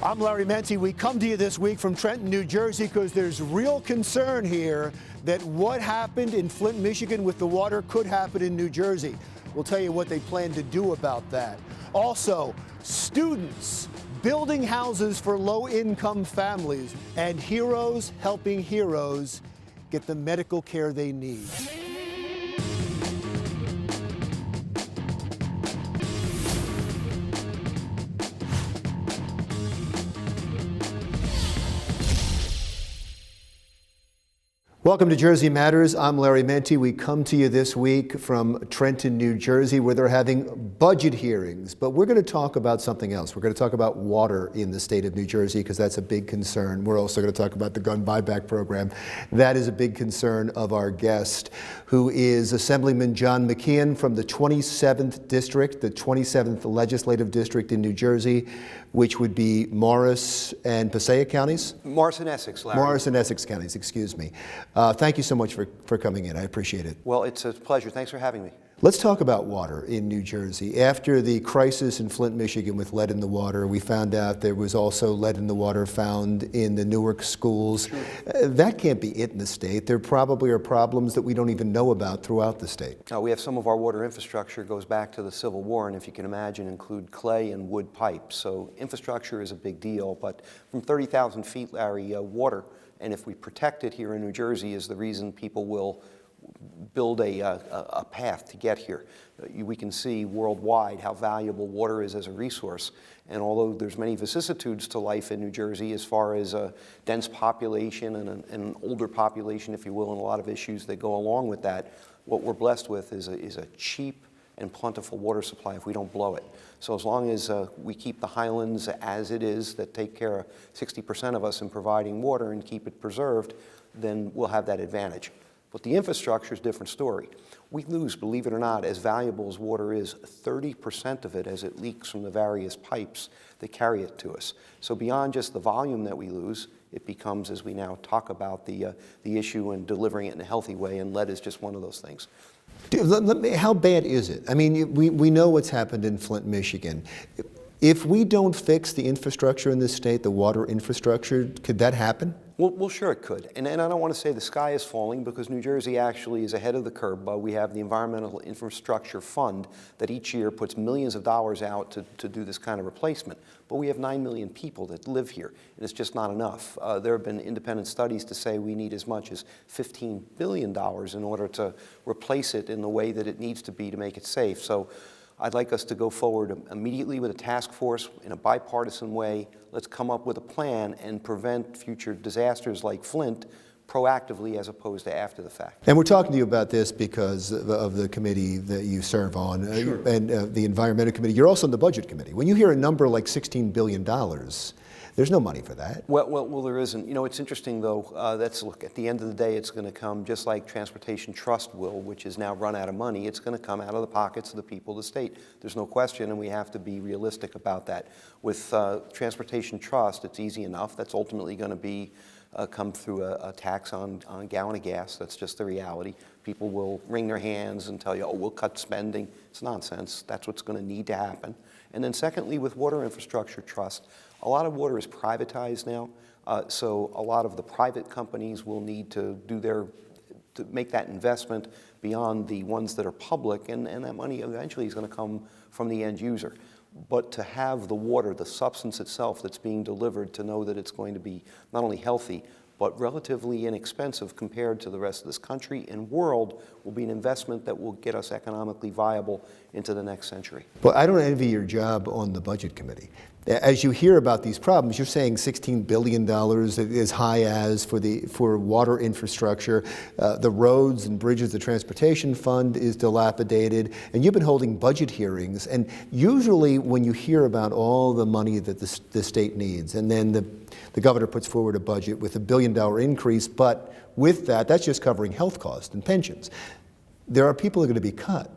I'm Larry Mendte. We come to you this week from Trenton, New Jersey, because there's real concern here that what happened in Flint, Michigan with the water could happen in New Jersey. We'll tell you what they plan to do about that. Also, students building houses for low-income families, and heroes helping heroes get the medical care they need. Welcome to Jersey Matters. I'm Larry Mendte. We come to you this week from Trenton, New Jersey, where they're having budget hearings. But we're going to talk about something else. We're going to talk about water in the state of New Jersey, because that's a big concern. We're also going to talk about the gun buyback program. That is a big concern of our guest, who is Assemblyman John McKeon from the 27th District, the 27th Legislative District in New Jersey, which would be Morris and Passaic counties? Morris and Essex, Larry. Morris and Essex counties, excuse me. Thank you so much for coming in. I appreciate it. Well, it's a pleasure. Thanks for having me. Let's talk about water in New Jersey. After the crisis in Flint, Michigan with lead in the water, we found out there was also lead in the water found in the Newark schools. That can't be it in the state. There probably are problems that we don't even know about throughout the state. We have some of our water infrastructure goes back to the Civil War, and if you can imagine, include clay and wood pipes. So infrastructure is a big deal, but from 30,000 feet, Larry, water, and if we protect it here in New Jersey, is the reason people will build a path to get here. We can see worldwide how valuable water is as a resource, and although there's many vicissitudes to life in New Jersey as far as a dense population and an older population, if you will, and a lot of issues that go along with that, what we're blessed with is a cheap and plentiful water supply if we don't blow it. So as long as we keep the highlands as it is, that take care of 60% of us in providing water and keep it preserved, then we'll have that advantage. But the infrastructure is a different story. We lose, believe it or not, as valuable as water is, 30% of it as it leaks from the various pipes that carry it to us. So beyond just the volume that we lose, it becomes, as we now talk about, the issue and delivering it in a healthy way, and lead is just one of those things. How bad is it? I mean, we know what's happened in Flint, Michigan. If we don't fix the infrastructure in this state, the water infrastructure, could that happen? Well, sure it could. And I don't want to say the sky is falling, because New Jersey actually is ahead of the curve. But we have the Environmental Infrastructure Fund that each year puts millions of dollars out to do this kind of replacement. But we have 9 million people that live here, and it's just not enough. There have been independent studies to say we need as much as $15 billion in order to replace it in the way that it needs to be to make it safe. So I'd like us to go forward immediately with a task force in a bipartisan way. Let's come up with a plan and prevent future disasters like Flint proactively as opposed to after the fact. And we're talking to you about this because of the committee that you serve on, Sure. And the Environmental Committee. You're also on the Budget Committee. When you hear a number like $16 billion, there's no money for that. Well, there isn't. You know, it's interesting, though. Look, at the end of the day, it's going to come just like Transportation Trust will, which is now run out of money. It's going to come out of the pockets of the people of the state. There's no question, and we have to be realistic about that. With Transportation Trust, it's easy enough. That's ultimately going to be come through a tax on a gallon of gas. That's just the reality. People will wring their hands and tell you, oh, we'll cut spending. It's nonsense. That's what's going to need to happen. And then secondly, with Water Infrastructure Trust, a lot of water is privatized now, so a lot of the private companies will need to make that investment beyond the ones that are public, and that money eventually is going to come from the end user. But to have the water, the substance itself that's being delivered, to know that it's going to be not only healthy, but relatively inexpensive compared to the rest of this country and world, will be an investment that will get us economically viable into the next century. Well, I don't envy your job on the Budget Committee. As you hear about these problems, you're saying $16 billion is high as for water infrastructure. The roads and bridges, the transportation fund is dilapidated, and you've been holding budget hearings. And usually when you hear about all the money that the state needs, and then the governor puts forward a budget with $1 billion increase, but with that, that's just covering health costs and pensions. There are people who are going to be cut.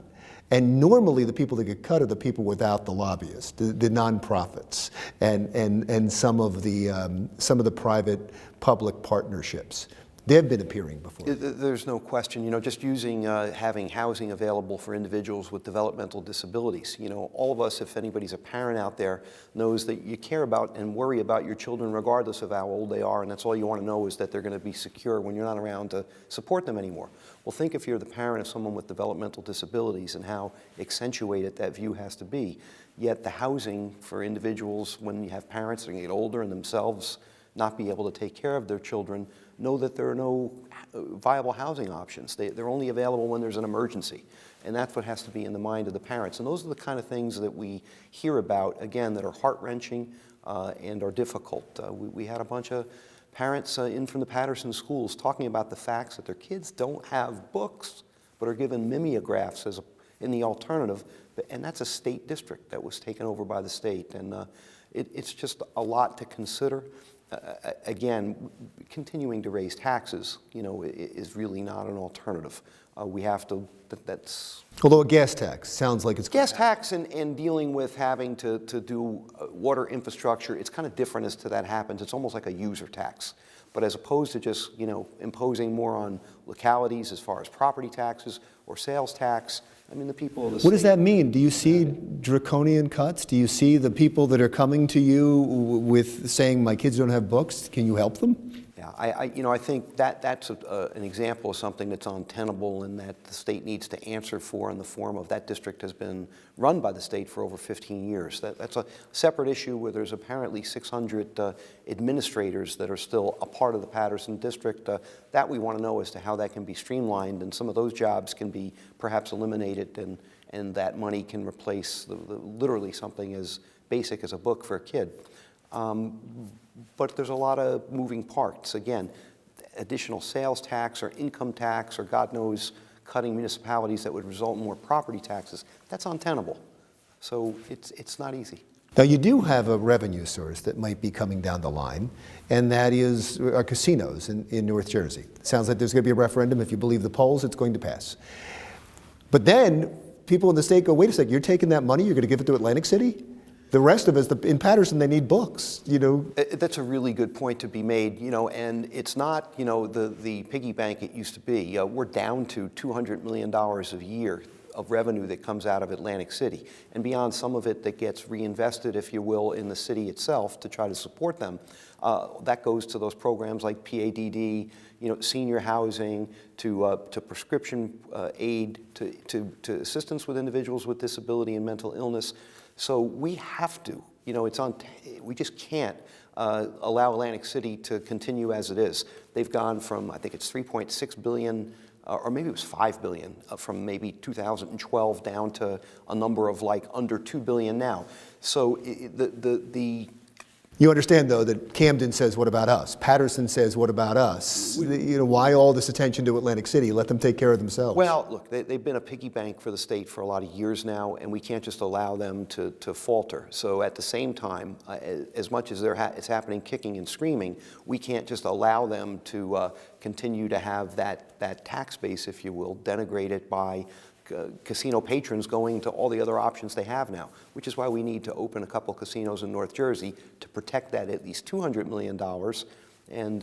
And normally the people that get cut are the people without the lobbyists, the nonprofits, and some of the private public partnerships. They've been appearing before. There's no question, just using having housing available for individuals with developmental disabilities. All of us, if anybody's a parent out there, knows that you care about and worry about your children regardless of how old they are, and that's all you want to know is that they're going to be secure when you're not around to support them anymore. Well, think if you're the parent of someone with developmental disabilities and how accentuated that view has to be. Yet the housing for individuals, when you have parents that get older and themselves not be able to take care of their children, know that there are no viable housing options. They're only available when there's an emergency. And that's what has to be in the mind of the parents. And those are the kind of things that we hear about, again, that are heart-wrenching and are difficult. We had a bunch of parents in from the Patterson schools talking about the facts that their kids don't have books, but are given mimeographs in the alternative. And that's a state district that was taken over by the state. And it's just a lot to consider. Again, continuing to raise taxes, is really not an alternative. We have to, that's... Although a gas tax sounds like it's... Gas tax and dealing with having to do water infrastructure, it's kind of different as to that happens. It's almost like a user tax. But as opposed to just, imposing more on localities as far as property taxes or sales tax, I mean, the people of the state... What does that mean? Do you see draconian cuts? Do you see the people that are coming to you with saying, my kids don't have books? Can you help them? Yeah, I think that's an example of something that's untenable and that the state needs to answer for in the form of that district has been run by the state for over 15 years. That's a separate issue where there's apparently 600 administrators that are still a part of the Patterson district. That we want to know as to how that can be streamlined, and some of those jobs can be perhaps eliminated, and that money can replace literally something as basic as a book for a kid. But there's a lot of moving parts. Again, additional sales tax or income tax or God knows cutting municipalities that would result in more property taxes, that's untenable. So it's not easy. Now you do have a revenue source that might be coming down the line, and that is casinos in North Jersey. It sounds like there's going to be a referendum. If you believe the polls, it's going to pass. But then people in the state go, wait a second, you're taking that money, you're going to give it to Atlantic City? The rest of us, in Patterson, they need books, That's a really good point to be made, and it's not, the piggy bank it used to be. We're down to $200 million a year of revenue that comes out of Atlantic City, and beyond some of it that gets reinvested, if you will, in the city itself to try to support them. That goes to those programs like PADD, senior housing, to prescription aid, to assistance with individuals with disability and mental illness. So we have to, we just can't allow Atlantic City to continue as it is. They've gone from, I think it's 3.6 billion, or maybe it was 5 billion, from maybe 2012 down to a number of like under 2 billion now. So You understand, though, that Camden says, what about us? Patterson says, what about us? Why all this attention to Atlantic City? Let them take care of themselves. Well, look, they've been a piggy bank for the state for a lot of years now, and we can't just allow them to falter. So at the same time, as much as it's happening kicking and screaming, we can't just allow them to continue to have that tax base, if you will, denigrated by casino patrons going to all the other options they have now, which is why we need to open a couple casinos in North Jersey to protect that at least $200 million and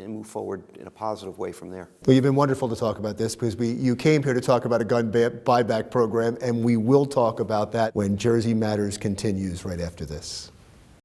move forward in a positive way from there. Well, you've been wonderful to talk about this because you came here to talk about a gun buyback program, and we will talk about that when Jersey Matters continues right after this.